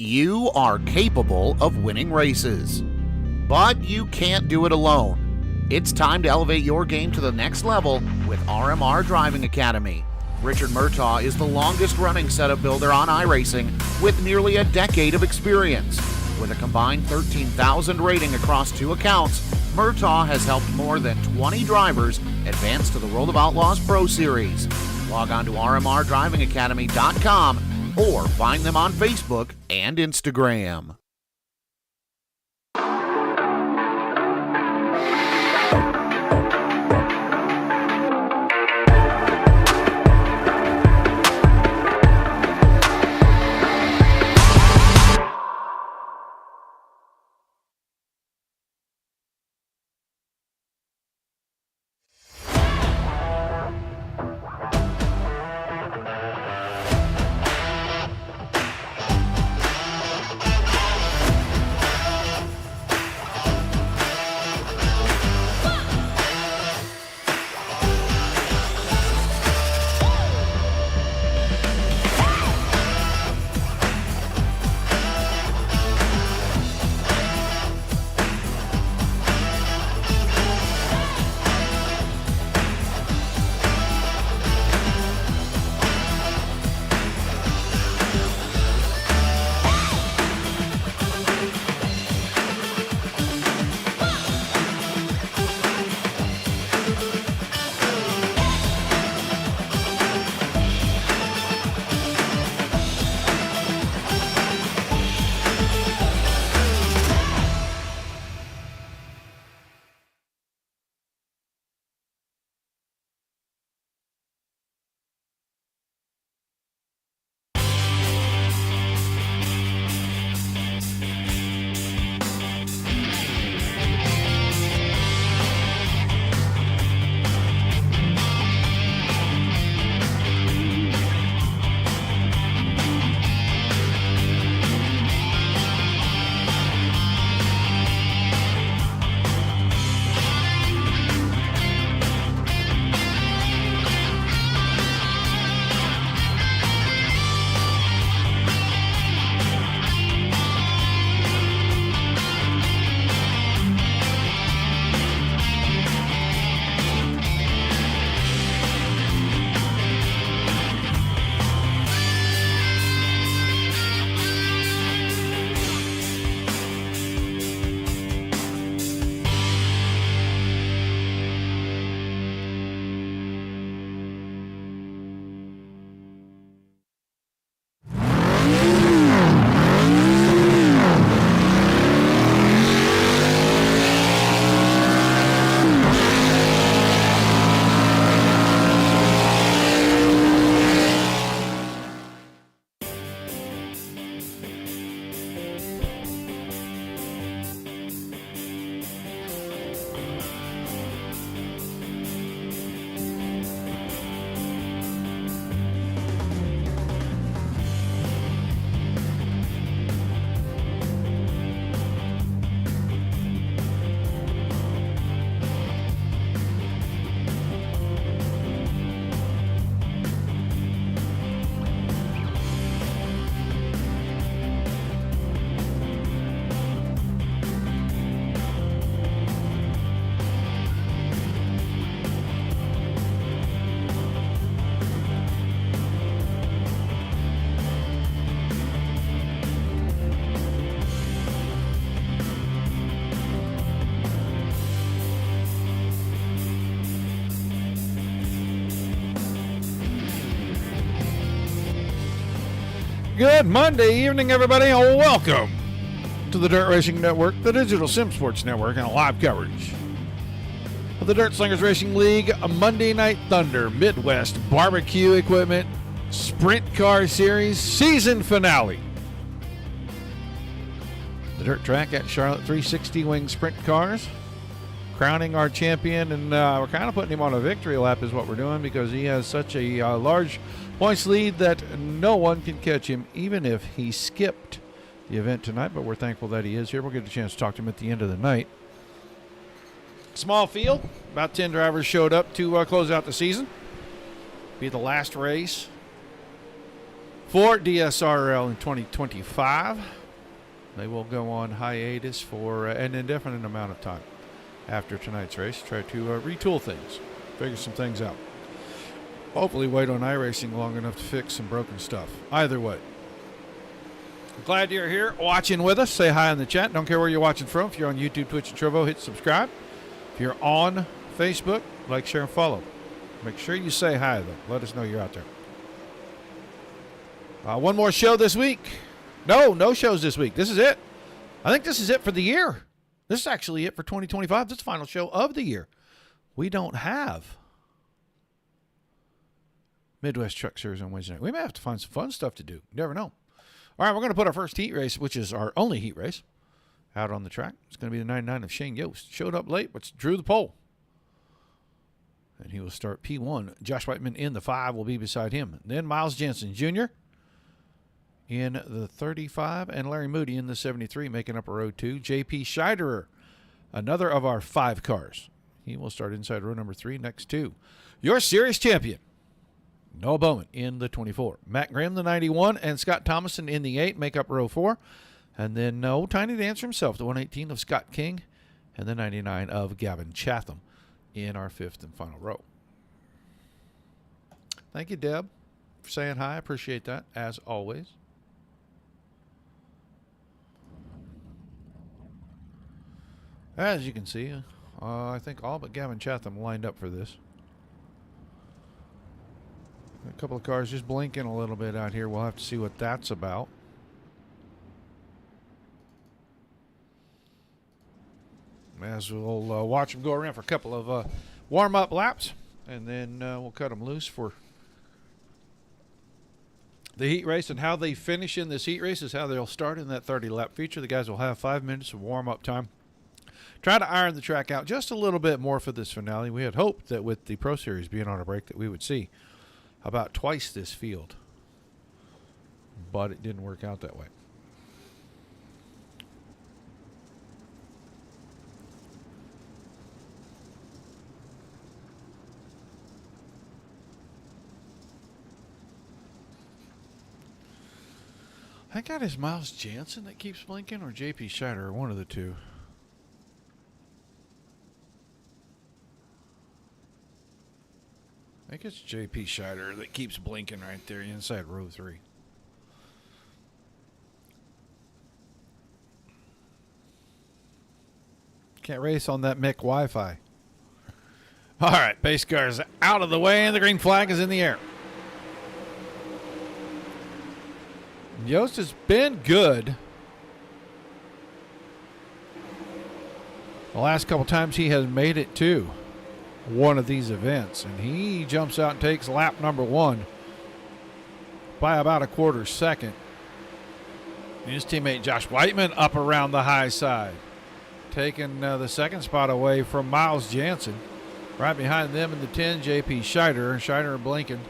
You are capable of winning races, but you can't do it alone. It's time to elevate your game to the next level with RMR Driving Academy. Richard Murtaugh is the longest-running setup builder on iRacing with nearly a decade of experience. With a combined 13,000 rating across 2 accounts, Murtaugh has helped more than 20 drivers advance to the World of Outlaws Pro Series. Log on to rmrdrivingacademy.com or find them on Facebook and Instagram. Good Monday evening, everybody, and welcome to the Dirt Racing Network, the digital sim sports network, and live coverage of the Dirt Slingers Racing League, a Monday Night Thunder Midwest Barbecue Equipment Sprint Car Series season finale. The dirt track at Charlotte 360 Wing Sprint Cars, crowning our champion, and we're kind of putting him on a victory lap is what we're doing, because he has such a large points lead that no one can catch him, even if he skipped the event tonight. But we're thankful that he is here. We'll get a chance to talk to him at the end of the night. Small field, about 10 drivers showed up to close out the season. Be the last race for DSRL in 2025. They will go on hiatus for an indefinite amount of time after tonight's race. Try to retool things, figure some things out. Hopefully wait on iRacing long enough to fix some broken stuff. Either way, glad you're here watching with us. Say hi in the chat. Don't care where you're watching from. If you're on YouTube, Twitch, and Trovo, hit subscribe. If you're on Facebook, like, share, and follow. Make sure you say hi, though. Let us know you're out there. One more show this week. No shows this week. This is it. I think this is it for the year. This is actually it for 2025. This is the final show of the year. We don't have Midwest Truck Series on Wednesday night. We may have to find some fun stuff to do. You never know. All right, we're going to put our first heat race, which is our only heat race, out on the track. It's going to be the 99 of Shane Yost. Showed up late, but drew the pole. And he will start P1. Josh Whiteman in the 5 will be beside him. Then Miles Jensen Jr. in the 35, and Larry Moody in the 73, making up a row 2. J.P. Scheiderer, another of our 5 cars. He will start inside row number 3, next to your series champion, Noah Bowman in the 24. Matt Graham, the 91, and Scott Thomason in the 8, make up row 4. And then Old Tiny Dancer himself, the 118 of Scott King, and the 99 of Gavin Chatham in our 5th and final row. Thank you, Deb, for saying hi. I appreciate that, as always. As you can see, I think all but Gavin Chatham lined up for this. A couple of cars just blinking a little bit out here. We'll have to see what that's about. As we'll watch them go around for a couple of warm-up laps, and then we'll cut them loose for the heat race. And how they finish in this heat race is how they'll start in that 30-lap feature. The guys will have 5 minutes of warm-up time. Try to iron the track out just a little bit more for this finale. We had hoped that with the Pro Series being on a break that we would see about twice this field, but it didn't work out that way. I think that is Miles Jansen that keeps blinking, or J.P. Scheider, or one of the two. I think it's J.P. Scheider that keeps blinking right there inside row 3. Can't race on that Mick Wi-Fi. All right, pace car's out of the way, and the green flag is in the air. Yost has been good the last couple times he has made it to one of these events, and he jumps out and takes lap number 1 by about a quarter second. And his teammate Josh Whiteman up around the high side, taking the second spot away from Miles Jansen. Right behind them in the 10, J.P. Scheider. Scheider blinking,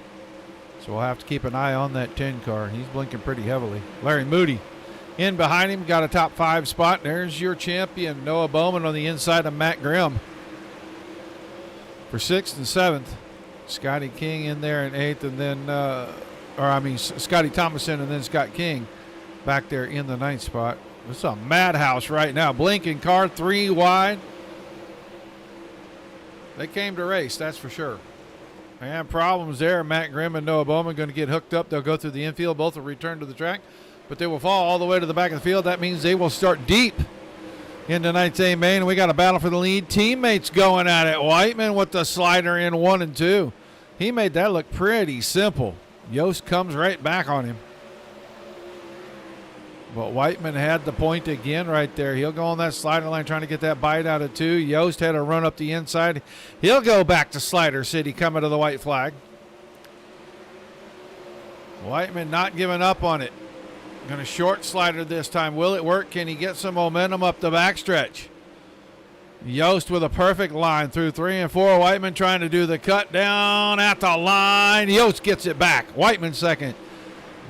so we'll have to keep an eye on that 10 car. He's blinking pretty heavily. Larry Moody in behind him, got a top 5 spot. There's your champion, Noah Bowman, on the inside of Matt Grimm for 6th and 7th. Scotty King in there in 8th, and then, Scotty Thomason and then Scott King back there in the 9th spot. It's a madhouse right now. Blinking car, 3 wide. They came to race, that's for sure. And problems there. Matt Grimm and Noah Bowman going to get hooked up. They'll go through the infield. Both will return to the track, but they will fall all the way to the back of the field. That means they will start deep in tonight's A main, and we got a battle for the lead. Teammates going at it. Whiteman with the slider in 1 and 2. He made that look pretty simple. Yost comes right back on him. But Whiteman had the point again right there. He'll go on that slider line trying to get that bite out of 2. Yost had a run up the inside. He'll go back to Slider City coming to the white flag. Whiteman not giving up on it. Going to short slider this time. Will it work? Can he get some momentum up the backstretch? Yost with a perfect line through 3 and 4. Whiteman trying to do the cut down at the line. Yost gets it back. Whiteman second.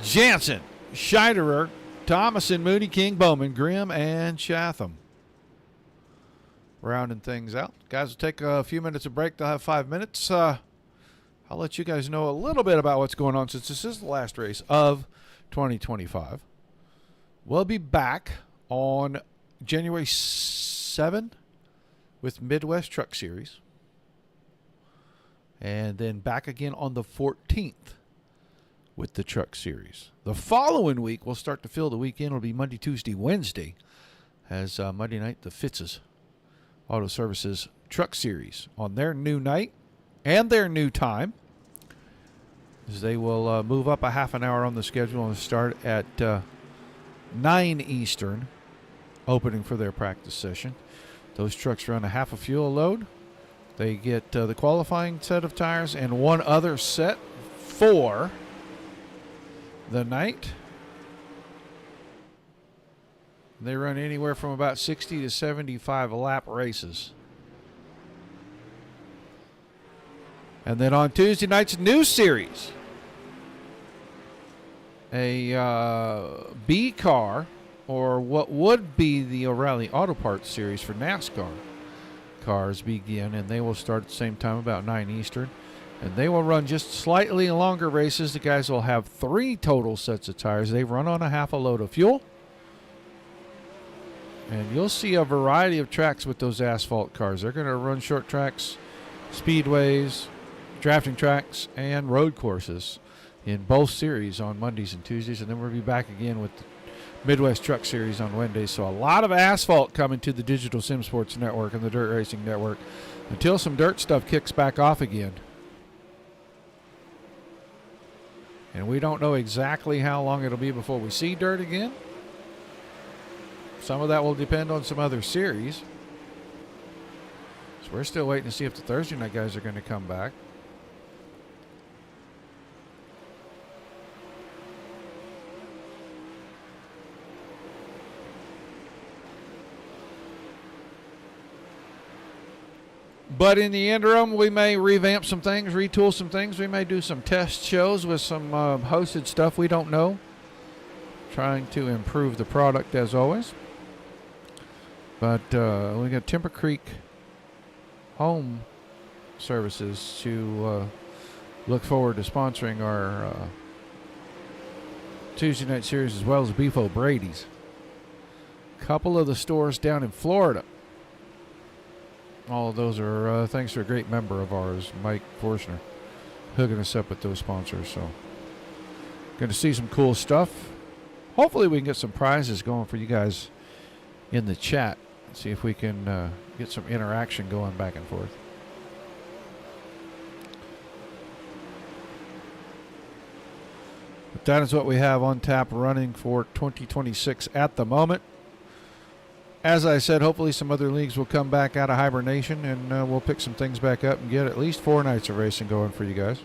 Jansen, Scheiderer, Thomason, Mooney, King, Bowman, Grimm, and Chatham. Rounding things out. Guys will take a few minutes of break. They'll have 5 minutes. I'll let you guys know a little bit about what's going on since this is the last race of 2025. We'll be back on January 7 with Midwest Truck Series. And then back again on the 14th with the Truck Series. The following week, we'll start to fill the weekend. It'll be Monday, Tuesday, Wednesday. As Monday night, the Fitz's Auto Services Truck Series on their new night and their new time. As they will move up a half an hour on the schedule and start at 9 Eastern, opening for their practice session. Those trucks run a half a fuel load. They get the qualifying set of tires and one other set for the night. They run anywhere from about 60 to 75 lap races. And then on Tuesday night's new series, a B car, or what would be the O'Reilly Auto Parts series for NASCAR cars, begin, and they will start at the same time, about 9 Eastern. And they will run just slightly longer races. The guys will have 3 total sets of tires. They run on a half a load of fuel. And you'll see a variety of tracks with those asphalt cars. They're going to run short tracks, speedways, drafting tracks, and road courses in both series on Mondays and Tuesdays. And then we'll be back again with the Midwest Truck Series on Wednesdays. So a lot of asphalt coming to the Digital Sim Sports Network and the Dirt Racing Network until some dirt stuff kicks back off again. And we don't know exactly how long it'll be before we see dirt again. Some of that will depend on some other series. So we're still waiting to see if the Thursday night guys are going to come back. But in the interim, we may revamp some things, retool some things. We may do some test shows with some hosted stuff we don't know. Trying to improve the product as always. But we got Timber Creek Home Services to look forward to sponsoring our Tuesday night series, as well as Beef O'Brady's. A couple of the stores down in Florida. All of those are thanks to a great member of ours, Mike Forstner, hooking us up with those sponsors. So, going to see some cool stuff. Hopefully, we can get some prizes going for you guys in the chat. See if we can get some interaction going back and forth. But that is what we have on tap running for 2026 at the moment. As I said, hopefully some other leagues will come back out of hibernation, and we'll pick some things back up and get at least 4 nights of racing going for you guys.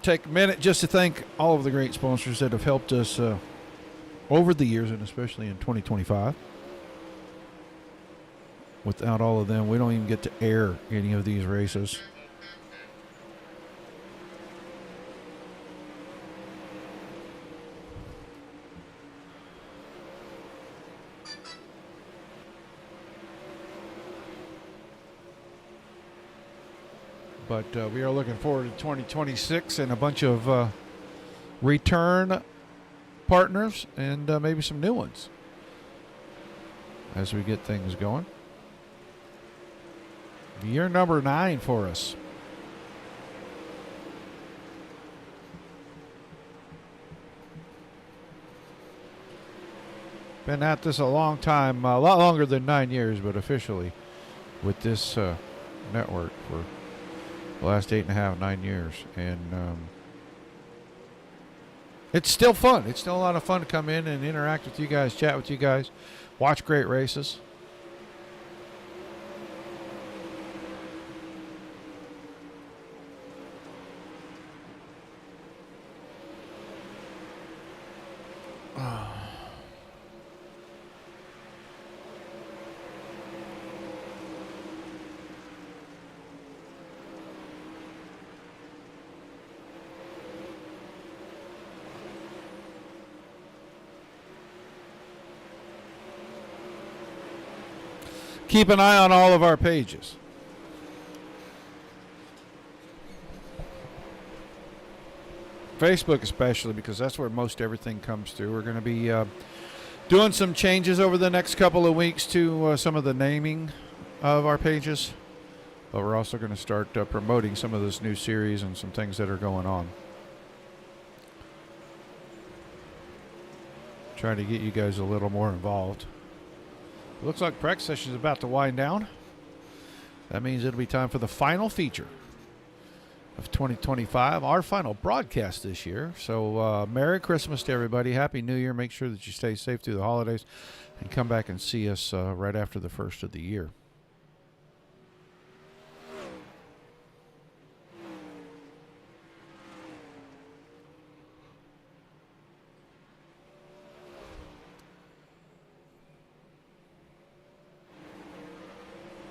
Take a minute just to thank all of the great sponsors that have helped us over the years, and especially in 2025. Without all of them, we don't even get to air any of these races. But we are looking forward to 2026 and a bunch of return partners and maybe some new ones as we get things going. Year number 9 for us. Been at this a long time, a lot longer than 9 years, but officially with this network for the last 8.5, 9 years. And it's still fun. It's still a lot of fun to come in and interact with you guys, chat with you guys, watch great races. Keep an eye on all of our pages. Facebook especially, because that's where most everything comes through. We're going to be doing some changes over the next couple of weeks to some of the naming of our pages. But we're also going to start promoting some of this new series and some things that are going on. Trying to get you guys a little more involved. It looks like practice session is about to wind down. That means it'll be time for the final feature of 2025, our final broadcast this year. So Merry Christmas to everybody. Happy New Year. Make sure that you stay safe through the holidays and come back and see us right after the first of the year.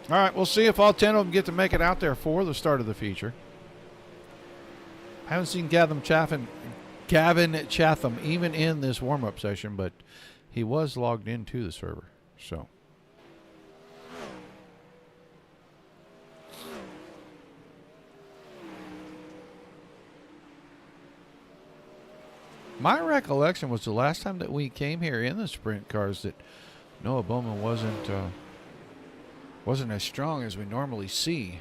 All right, we'll see if all 10 of them get to make it out there for the start of the feature. I haven't seen Gavin Chatham even in this warm-up session, but he was logged into the server. So my recollection was the last time that we came here in the sprint cars that Noah Bowman wasn't as strong as we normally see.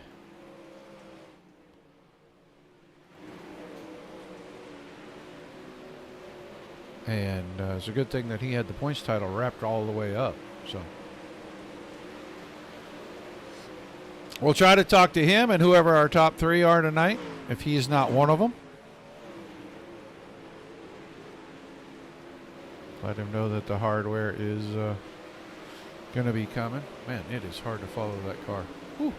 And it's a good thing that he had the points title wrapped all the way up. So we'll try to talk to him and whoever our top 3 are tonight, if he is not one of them. Let him know that the hardware is going to be coming. Man, it is hard to follow that car. Whew.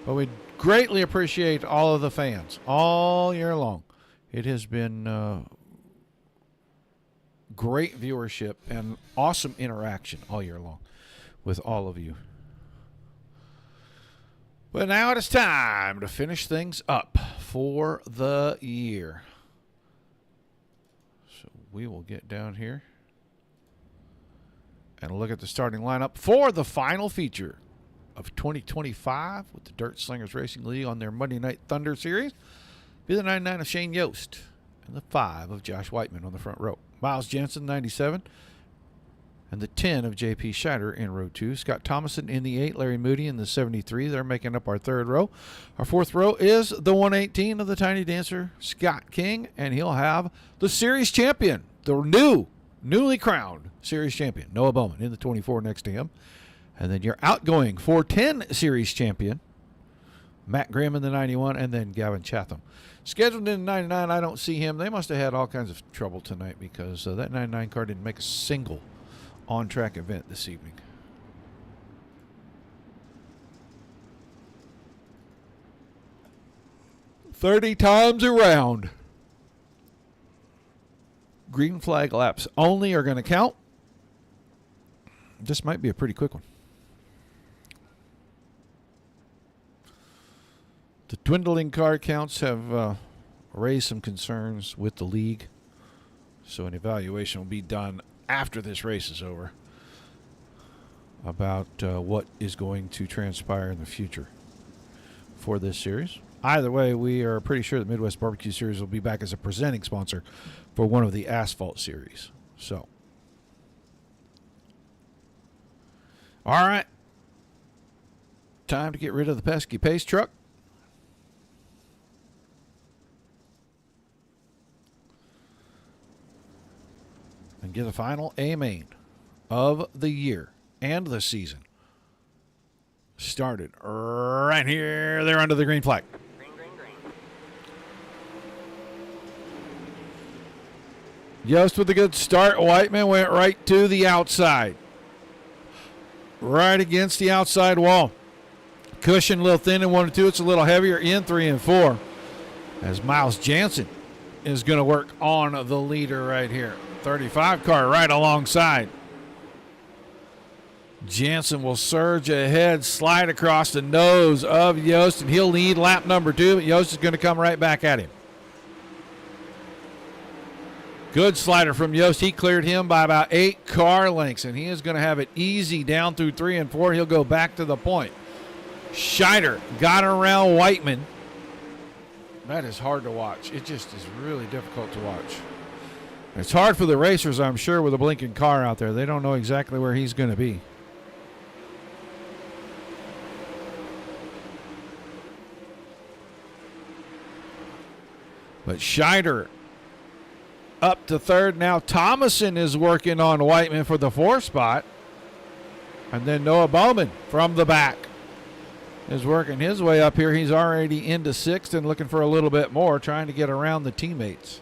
But we greatly appreciate all of the fans all year long. It has been great viewership and awesome interaction all year long with all of you. But now it is time to finish things up for the year. So we will get down here and look at the starting lineup for the final feature of 2025 with the Dirt Slingers Racing League on their Monday Night Thunder Series. Be the 99 of Shane Yost and the 5 of Josh Whiteman on the front row. Miles Jensen, 97, and the 10 of J.P. Scheider in row 2. Scott Thomason in the 8, Larry Moody in the 73. They're making up our third row. Our fourth row is the 118 of the Tiny Dancer, Scott King, and he'll have the series champion, the newly crowned series champion, Noah Bowman in the 24 next to him. And then your outgoing 410 series champion, Matt Graham in the 91, and then Gavin Chatham. Scheduled in the 99, I don't see him. They must have had all kinds of trouble tonight because that 99 car didn't make a single on-track event this evening. "30 times around. Green flag laps only are going to count. This might be a pretty quick one. The dwindling car counts have raised some concerns with the league, so an evaluation will be done after this race is over about what is going to transpire in the future for this series. Either way, we are pretty sure the Midwest Barbecue Series will be back as a presenting sponsor for one of the Asphalt Series. So, all right, time to get rid of the pesky pace truck. And get the final A main of the year and the season started right here. They're under the green flag. Yost with a good start. Whiteman went right to the outside. Right against the outside wall. Cushion a little thin in 1 and 2. It's a little heavier in 3 and 4. As Miles Jansen is going to work on the leader right here. 35 car right alongside. Jansen will surge ahead, slide across the nose of Yost, and he'll lead lap number 2, but Yost is going to come right back at him. Good slider from Yost. He cleared him by about 8 car lengths, and he is going to have it easy down through 3 and 4. He'll go back to the point. Scheider got around Whiteman. That is hard to watch. It just is really difficult to watch. It's hard for the racers, I'm sure, with a blinking car out there. They don't know exactly where he's going to be. But Scheider up to third. Now Thomason is working on Whiteman for the 4th spot. And then Noah Bowman from the back is working his way up here. He's already into 6th and looking for a little bit more, trying to get around the teammates.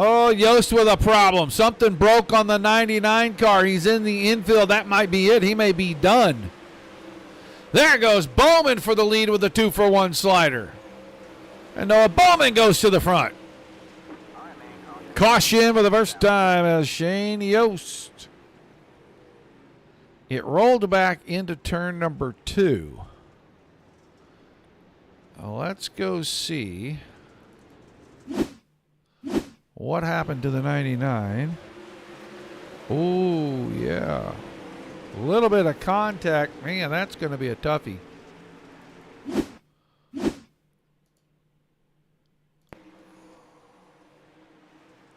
Oh, Yost with a problem. Something broke on the 99 car. He's in the infield. That might be it. He may be done. There goes Bowman for the lead with a 2-for-1 slider. And Noah Bowman goes to the front. Caution for the first time as Shane Yost. It rolled back into turn number 2. Let's go see what happened to the 99. Oh, yeah. A little bit of contact. Man, that's going to be a toughie.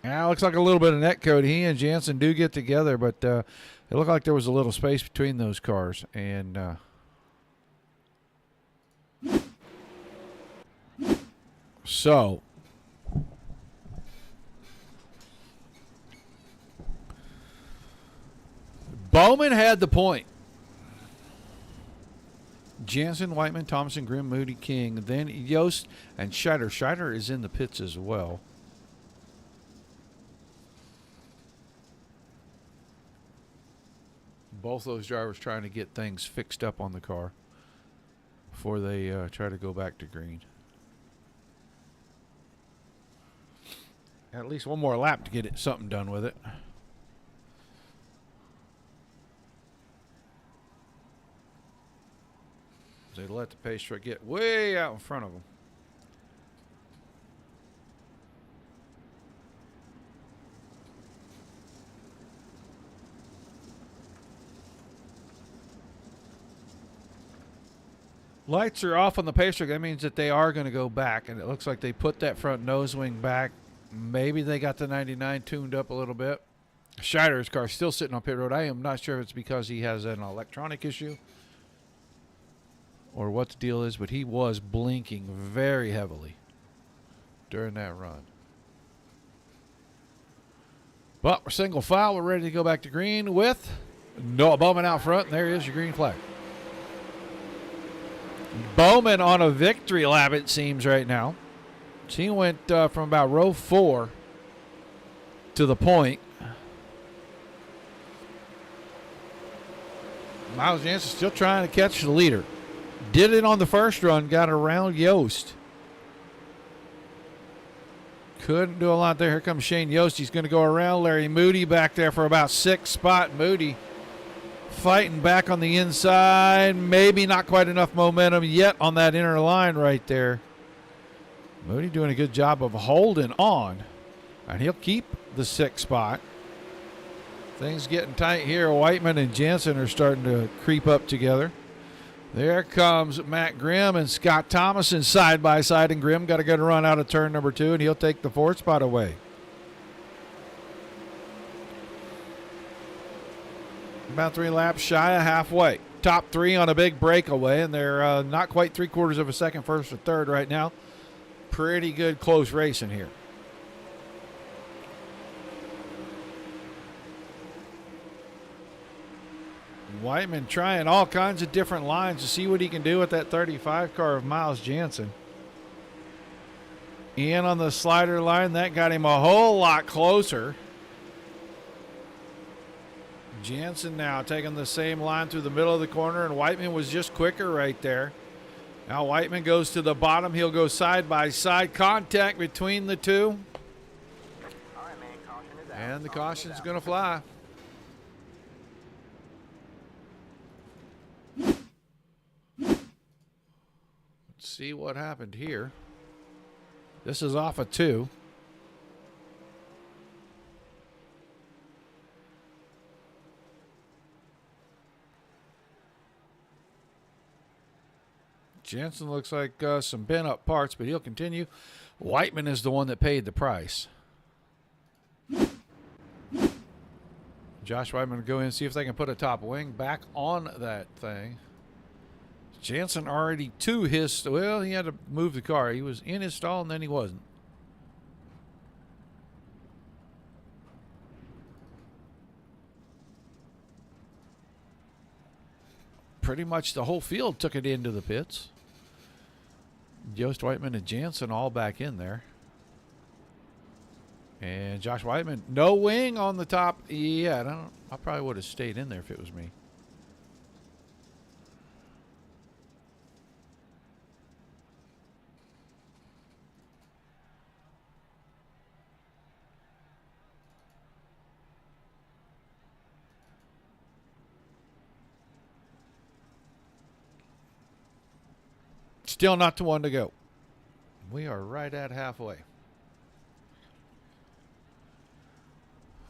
Now, looks like a little bit of net code. He and Jansen do get together, but it looked like there was a little space between those cars. And so Bowman had the point. Jansen, Whiteman, Thompson, Grimm, Moody, King. Then Yost and Scheider. Scheider is in the pits as well. Both those drivers trying to get things fixed up on the car before they try to go back to green. At least one more lap to get something done with it. They let the pace truck get way out in front of them. Lights are off on the pace truck. That means that they are going to go back, and it looks like they put that front nose wing back. Maybe they got the 99 tuned up a little bit. Scheider's car still sitting on pit road. I am not sure if it's because he has an electronic issue or what the deal is, but he was blinking very heavily during that run. But we're single file. We're ready to go back to green with Noah Bowman out front, and there is your green flag. Bowman on a victory lap, it seems, right now. He went from about row 4 to the point. Miles Jansen still trying to catch the leader. Did it on the first run, got around Yost. Couldn't do a lot there. Here comes Shane Yost. He's going to go around Larry Moody back there for about 6th spot. Moody fighting back on the inside. Maybe not quite enough momentum yet on that inner line right there. Moody doing a good job of holding on. And he'll keep the 6th spot. Things getting tight here. Whiteman and Jansen are starting to creep up together. There comes Matt Grimm and Scott Thomason side by side, and Grimm got a good run out of turn number 2, and he'll take the 4th spot away. About 3 laps shy of halfway. Top 3 on a big breakaway, and they're not quite 3/4 of a second first or third right now. pretty good close racing here. Whiteman trying all kinds of different lines to see what he can do with that 35 car of Miles Jansen. In on the slider line, that got him a whole lot closer. Jansen now taking the same line through the middle of the corner, and Whiteman was just quicker right there. Now Whiteman goes to the bottom. He'll go side by side. Contact between the two. All right, man, caution is out. And the caution's going to fly. Let's see what happened here. This is off of 2. Jensen looks like some bent up parts, but he'll continue. Whiteman is the one that paid the price. Josh Whiteman will go in and see if they can put a top wing back on that thing. Jansen already to his, well, he had to move the car. He was in his stall and then he wasn't. Pretty much the whole field took it into the pits. Jost Whiteman and Jansen all back in there. And Josh Whiteman, no wing on the top. Yeah, I probably would have stayed in there if it was me. Still not to one to go. We are right at halfway.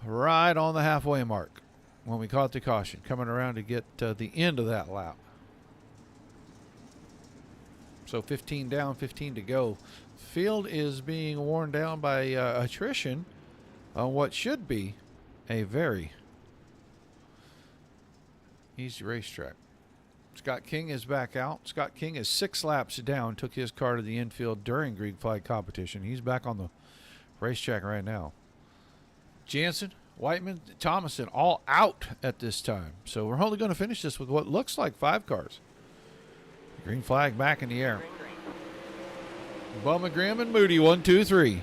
Right on the halfway mark when we caught the caution, coming around to get the end of that lap. So 15 down, 15 to go. Field is being worn down by attrition on what should be a very easy racetrack. Scott King is back out. Scott King is 6 laps down, took his car to the infield during green flag competition. He's back on the racetrack right now. Jansen, Whiteman, Thomason all out at this time. So we're only going to finish this with what looks like 5 cars. Green flag back in the air. Bowman, Grimm, and Moody, 1, 2, 3.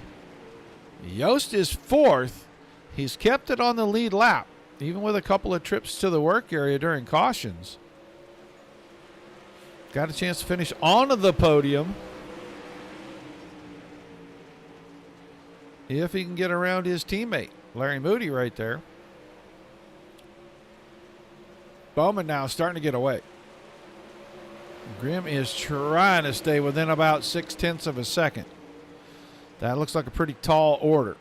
Yost is 4th. He's kept it on the lead lap, even with a couple of trips to the work area during cautions. Got a chance to finish onto the podium. If he can get around his teammate, Larry Moody, right there. Bowman now starting to get away. Grimm is trying to stay within about 0.6 of a second. That looks like a pretty tall order.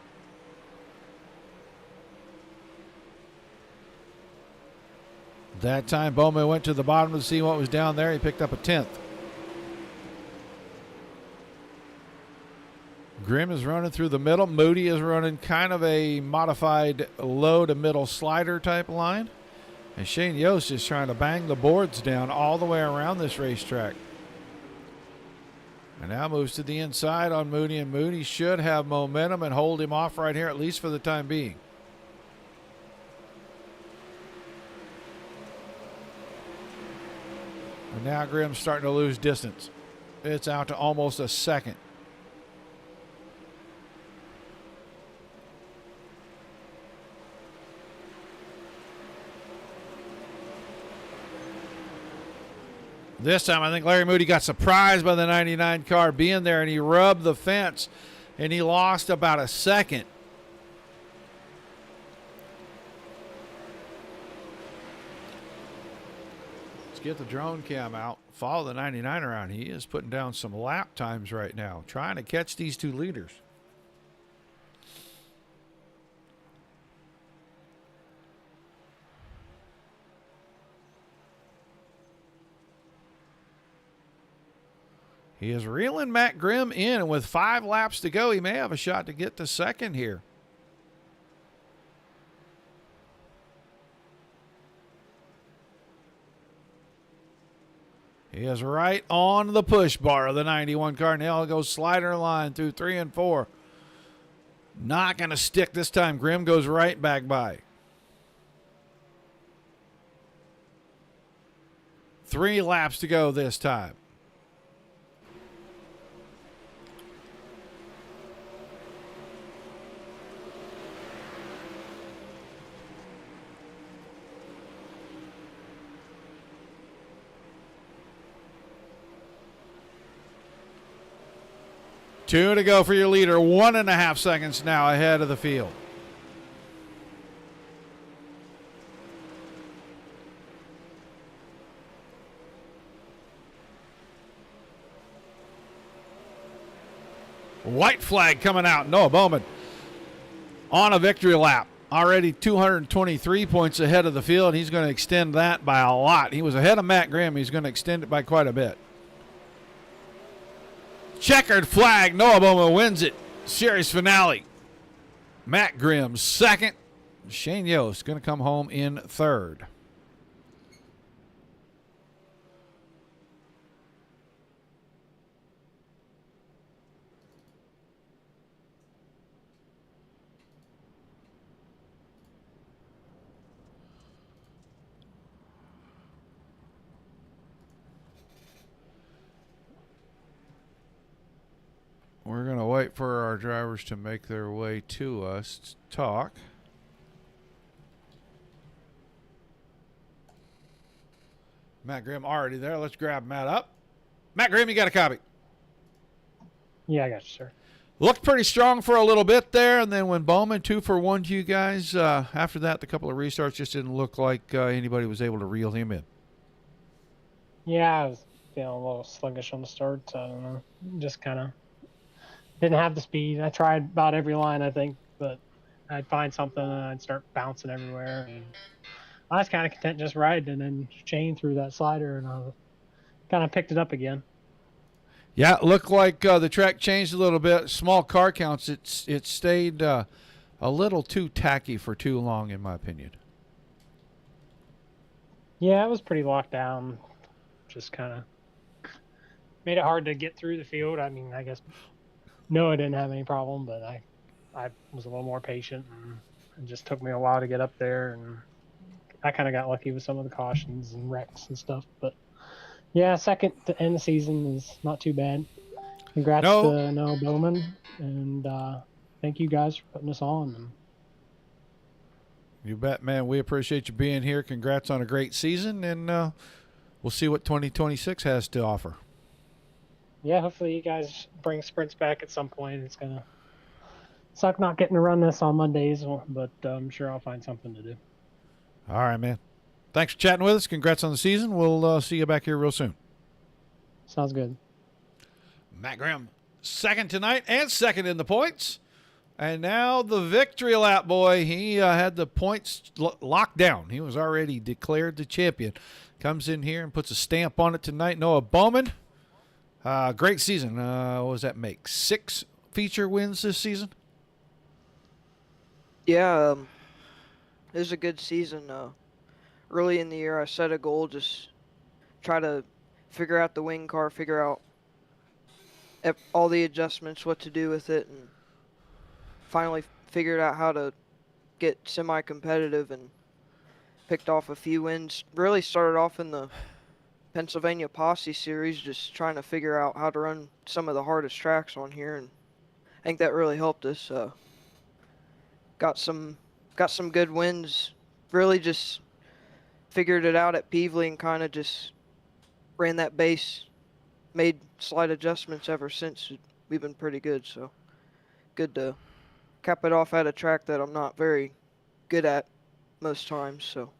That time Bowman went to the bottom to see what was down there. He picked up a 10th. Grimm is running through the middle. Moody is running kind of a modified low to middle slider type line. And Shane Yost is trying to bang the boards down all the way around this racetrack. And now moves to the inside on Moody, and Moody should have momentum and hold him off right here, at least for the time being. And now Grimm's starting to lose distance. It's out to almost a second. This time I think Larry Moody got surprised by the 99 car being there, and he rubbed the fence, and he lost about a second. Let's get the drone cam out. Follow the 99 around. He is putting down some lap times right now, trying to catch these two leaders. He is reeling Matt Grimm in, and with 5 laps to go, he may have a shot to get to second here. He is right on the push bar of the 91 car. Now it goes slider line through 3 and 4. Not going to stick this time. Grimm goes right back by. 3 laps to go this time. Two to go for your leader. 1.5 seconds now ahead of the field. White flag coming out. Noah Bowman on a victory lap. Already 223 points ahead of the field. He's going to extend that by a lot. He was ahead of Matt Grimm. He's going to extend it by quite a bit. Checkered flag. Noah Bowman wins it. Series finale. Matt Grimm second. Shane Yost going to come home in third. We're going to wait for our drivers to make their way to us to talk. Matt Grimm already there. Let's grab Matt up. Matt Grimm, you got a copy? Yeah, I got you, sir. Looked pretty strong for a little bit there, and then when Bowman 2 for 1 to you guys, after that, the couple of restarts just didn't look like anybody was able to reel him in. Yeah, I was feeling a little sluggish on the start. So I don't know. Just kind of didn't have the speed. I tried about every line, I think, but I'd find something and I'd start bouncing everywhere. And I was kind of content just riding, and then Shane threw that slider, and I kind of picked it up again. Yeah, it looked like the track changed a little bit. Small car counts. It stayed a little too tacky for too long, in my opinion. Yeah, it was pretty locked down. Just kind of made it hard to get through the field. I mean, I guess Noah didn't have any problem, but I was a little more patient, and it just took me a while to get up there, and I kind of got lucky with some of the cautions and wrecks and stuff. But yeah, second to end the season is not too bad. Congrats to Noah Bowman, and thank you guys for putting us on. And you bet, man. We appreciate you being here. Congrats on a great season, and we'll see what 2026 has to offer. Yeah, hopefully you guys bring sprints back at some point. It's going to suck not getting to run this on Mondays, but I'm sure I'll find something to do. All right, man. Thanks for chatting with us. Congrats on the season. We'll see you back here real soon. Sounds good. Matt Grimm, second tonight and second in the points. And now the victory lap, boy. He had the points locked down. He was already declared the champion. Comes in here and puts a stamp on it tonight. Noah Bowman. Great season. What does that make? 6 feature wins this season? Yeah, it was a good season. Early in the year, I set a goal, just try to figure out the wing car, figure out all the adjustments, what to do with it, and finally figured out how to get semi-competitive and picked off a few wins. Really started off in the Pennsylvania Posse Series, just trying to figure out how to run some of the hardest tracks on here, and I think that really helped us. Got some good wins. Really just figured it out at Peevely and kind of just ran that base, made slight adjustments ever since. We've been pretty good, so good to cap it off at a track that I'm not very good at most times, so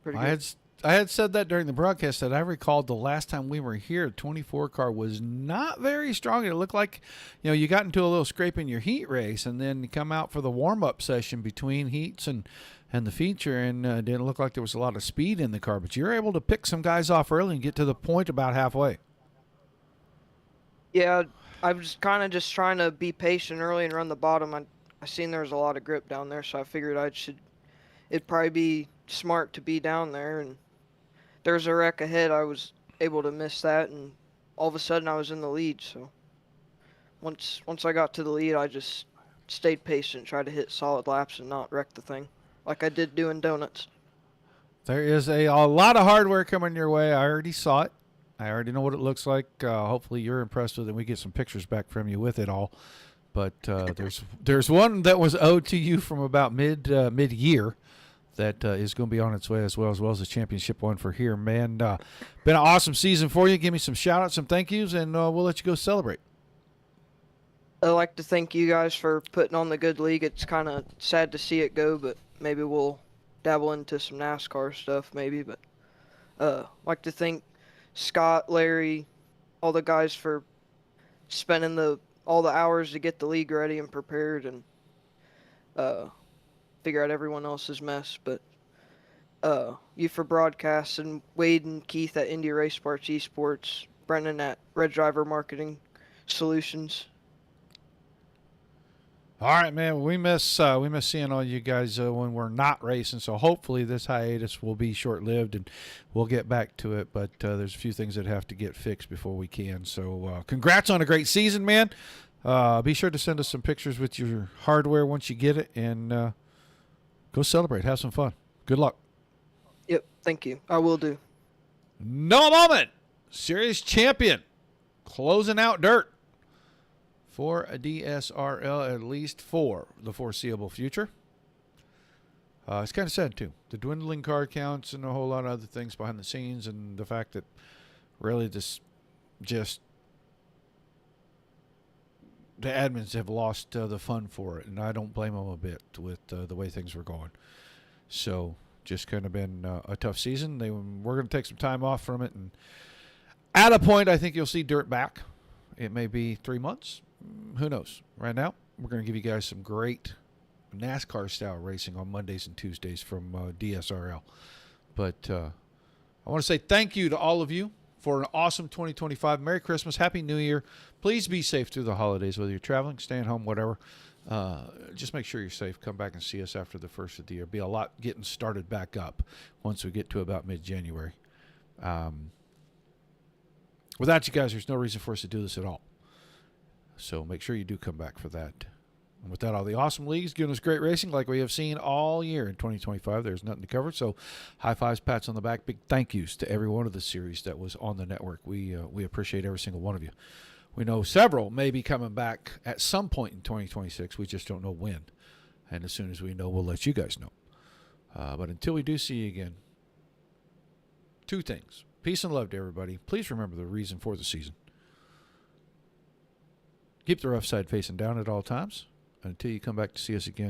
pretty good. I had said that during the broadcast that I recalled the last time we were here, 24 car was not very strong. It looked like, you got into a little scrape in your heat race, and then you come out for the warm-up session between heats and the feature, and it didn't look like there was a lot of speed in the car. But you're able to pick some guys off early and get to the point about halfway. Yeah, I was kind of just trying to be patient early and run the bottom. I seen there was a lot of grip down there, so I figured it'd probably be smart to be down there. And there's a wreck ahead. I was able to miss that, and all of a sudden I was in the lead. So once I got to the lead, I just stayed patient, tried to hit solid laps and not wreck the thing, like I did doing donuts. There is a lot of hardware coming your way. I already saw it. I already know what it looks like. Hopefully you're impressed with it and we get some pictures back from you with it all. But there's one that was owed to you from about mid-year that is going to be on its way as well as the championship one for here. Man, been an awesome season for you. Give me some shout-outs, some thank yous, and we'll let you go celebrate. I'd like to thank you guys for putting on the good league. It's kind of sad to see it go, but maybe we'll dabble into some NASCAR stuff maybe. But like to thank Scott, Larry, all the guys for spending all the hours to get the league ready and prepared and figure out everyone else's mess. But you for broadcasts, and Wade and Keith at Indy Race Parts Esports, Brendan at Red Driver Marketing Solutions. All right, man. We miss seeing all you guys when we're not racing. So hopefully this hiatus will be short-lived and we'll get back to it. But there's a few things that have to get fixed before we can. So congrats on a great season, man. Be sure to send us some pictures with your hardware once you get it, and go celebrate. Have some fun. Good luck. Yep, thank you. I will do. No moment. Series champion closing out dirt for a DSRL, at least for the foreseeable future. It's kind of sad, too. The dwindling car counts and a whole lot of other things behind the scenes, and the fact that really the admins have lost the fun for it, and I don't blame them a bit with the way things were going. So just kind of been a tough season. We're going to take some time off from it, and at a point I think you'll see dirt back. It may be 3 months. Who knows? Right now, we're going to give you guys some great NASCAR-style racing on Mondays and Tuesdays from DSRL. But I want to say thank you to all of you for an awesome 2025. Merry Christmas. Happy New Year. Please be safe through the holidays, whether you're traveling, staying home, whatever. Just make sure you're safe. Come back and see us after the first of the year. Be a lot getting started back up once we get to about mid-January. Without you guys, there's no reason for us to do this at all. So make sure you do come back for that. And with that, all the awesome leagues giving us great racing like we have seen all year in 2025. There's nothing to cover. So high fives, pats on the back, big thank yous to every one of the series that was on the network. We appreciate every single one of you. We know several may be coming back at some point in 2026. We just don't know when. And as soon as we know, we'll let you guys know. But until we do see you again, two things. Peace and love to everybody. Please remember the reason for the season. Keep the rough side facing down at all times until you come back to see us again.